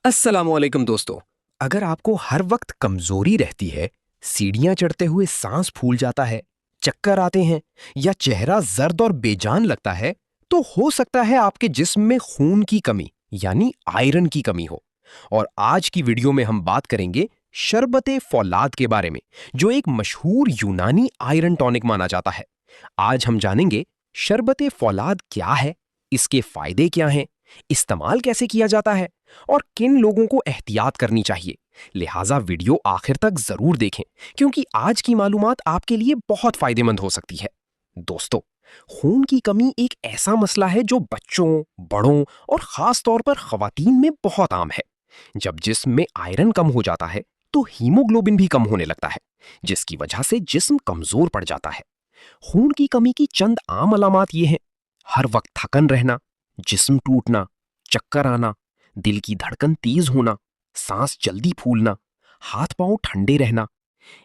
अस्सलामुअलैकुम दोस्तों। अगर आपको हर वक्त कमजोरी रहती है, सीढ़ियां चढ़ते हुए सांस फूल जाता है, चक्कर आते हैं या चेहरा जर्द और बेजान लगता है, तो हो सकता है आपके जिस्म में खून की कमी यानी आयरन की कमी हो। और आज की वीडियो में हम बात करेंगे शरबते फौलाद के बारे में, जो एक मशहूर यूनानी आयरन टॉनिक माना जाता है। आज हम जानेंगे शरबते फौलाद क्या है, इसके फायदे क्या हैं, इस्तेमाल कैसे किया जाता है और किन लोगों को एहतियात करनी चाहिए। लिहाजा वीडियो आखिर तक जरूर देखें, क्योंकि आज की मालूमात आपके लिए बहुत फायदेमंद हो सकती है। दोस्तों, खून की कमी एक ऐसा मसला है जो बच्चों, बड़ों और खास तौर पर खवातीन में बहुत आम है। जब जिस्म में आयरन कम हो जाता है तो हीमोग्लोबिन भी कम होने लगता है, जिसकी वजह से जिस्म कमजोर पड़ जाता है। खून की कमी की चंद आम अलामात ये हैं: हर वक्त थकन रहना, जिस्म टूटना, चक्कर आना, दिल की धड़कन तेज होना, सांस जल्दी फूलना, हाथ पांव ठंडे रहना।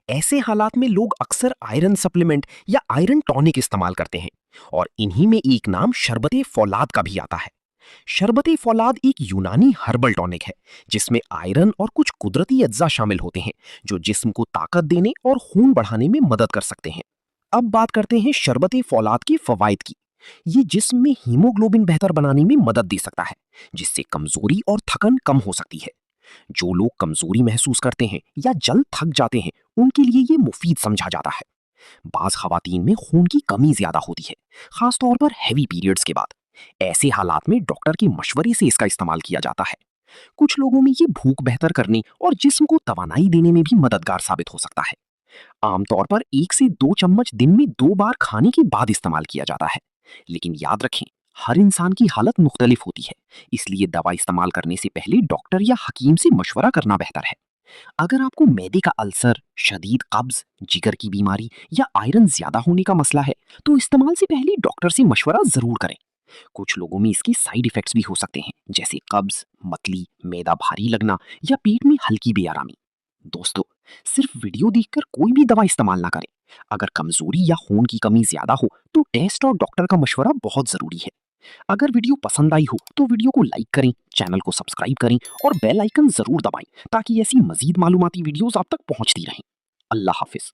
ऐसे हालात में लोग अक्सर आयरन सप्लीमेंट या आयरन टॉनिक इस्तेमाल करते हैं, और इन्हीं में एक नाम शरबते फौलाद का भी आता है। शरबते फौलाद एक यूनानी हर्बल टॉनिक है, जिसमें आयरन और कुछ कुदरती अज्जा शामिल होते हैं, जो जिस्म को ताकत देने और खून बढ़ाने में मदद कर सकते हैं। अब बात करते हैं शरबते फौलाद के फवाइद की। ये जिस्म में हीमोग्लोबिन बेहतर बनाने में मदद दे सकता है, जिससे कमजोरी और थकन कम हो सकती है। जो लोग कमजोरी महसूस करते हैं या जल्द थक जाते हैं, उनके लिए ये मुफीद समझा जाता है। बाज खवातीन में खून की कमी ज्यादा होती है, खासतौर पर हैवी पीरियड्स के बाद। ऐसे हालात में डॉक्टर के मशवरे से इसका इस्तेमाल किया जाता है। कुछ लोगों में ये भूख बेहतर करने और जिस्म को तवानाई देने में भी मददगार साबित हो सकता है। आमतौर पर 1 से 2 चम्मच दिन में 2 बार खाने के बाद इस्तेमाल किया जाता है। लेकिन याद रखें, हर इंसान की हालत मुख्तलिफ होती है, इसलिए दवा इस्तेमाल करने से पहले डॉक्टर या हकीम से मशवरा करना बेहतर है। अगर आपको मैदे का अल्सर, शदीद कब्ज, जिगर की बीमारी या आयरन ज्यादा होने का मसला है, तो इस्तेमाल से पहले डॉक्टर से मशवरा जरूर करें। कुछ लोगों में इसके साइड इफेक्ट्स भी हो सकते हैं, जैसे कब्ज, मतली, मैदा भारी लगना या पेट में हल्की बेआरामी। दोस्तों, सिर्फ वीडियो देखकर कोई भी दवा इस्तेमाल ना करें। अगर कमजोरी या खून की कमी ज्यादा हो तो टेस्ट और डॉक्टर का मशवरा बहुत जरूरी है। अगर वीडियो पसंद आई हो तो वीडियो को लाइक करें, चैनल को सब्सक्राइब करें और बेल आइकन जरूर दबाएं, ताकि ऐसी मजीद मालूमाती वीडियोस आप तक पहुंचती रहें। अल्लाह हाफिज।